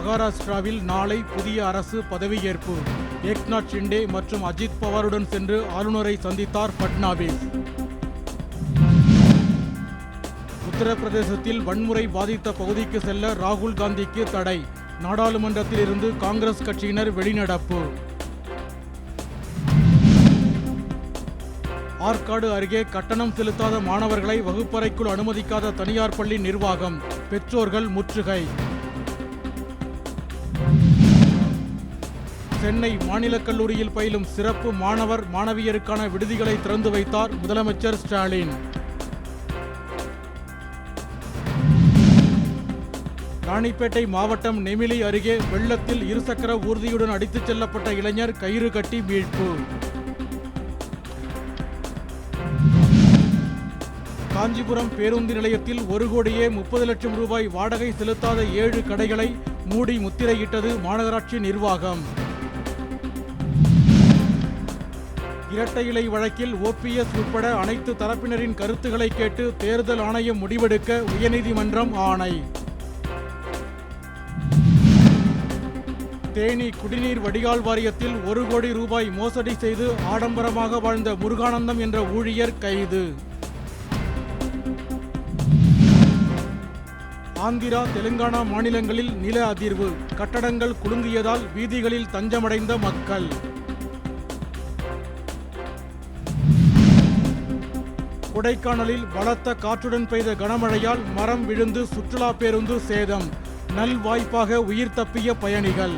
மகாராஷ்டிராவில் நாளை புதிய அரசு பதவியேற்பு. ஏக்நாத் ஷிண்டே மற்றும் அஜித் பவாருடன் சென்று ஆளுநரை சந்தித்தார் பட்னாவிஸ். உத்தரப்பிரதேசத்தில் வன்முறை பாதித்த பகுதிக்கு செல்ல ராகுல் காந்திக்கு தடை. நாடாளுமன்றத்தில் இருந்து காங்கிரஸ் கட்சியினர் வெளிநடப்பு. ஆற்காடு அருகே கட்டணம் செலுத்தாத மாணவர்களை வகுப்பறைக்குள் அனுமதிக்காத தனியார் பள்ளி நிர்வாகம். பெற்றோர்கள் முற்றுகை. சென்னை மாநில கல்லூரியில் பயிலும் சிறப்பு மாணவர் மாணவியருக்கான விடுதிகளை திறந்து வைத்தார் முதலமைச்சர் ஸ்டாலின். ராணிப்பேட்டை மாவட்டம் நெமிலி அருகே வெள்ளத்தில் இருசக்கர ஊர்தியுடன் அடித்துச் செல்லப்பட்ட இளைஞர் கயிறு கட்டி மீட்பு. காஞ்சிபுரம் பேருந்து நிலையத்தில் 1,30,00,000 ரூபாய் வாடகை செலுத்தாத 7 கடைகளை மூடி முத்திரையிட்டது மாநகராட்சி நிர்வாகம். இரட்டை இலை வழக்கில் OPS உட்பட அனைத்து தரப்பினரின் கருத்துக்களை கேட்டு தேர்தல் ஆணையம் முடிவெடுக்க உயர்நீதிமன்றம் ஆணை. தேனி குடிநீர் வடிகால் வாரியத்தில் 1 கோடி ரூபாய் மோசடி செய்து ஆடம்பரமாக வாழ்ந்த முருகானந்தம் என்ற ஊழியர் கைது. ஆந்திரா தெலுங்கானா மாநிலங்களில் நில அதிர்வு. கட்டடங்கள் குலுங்கியதால் வீதிகளில் தஞ்சமடைந்த மக்கள். கொடைக்கானலில் பலத்த காற்றுடன் பெய்த கனமழையால் மரம் விழுந்து சுற்றுலா பேருந்து சேதம். நல்வாய்ப்பாக உயிர் தப்பிய பயணிகள்.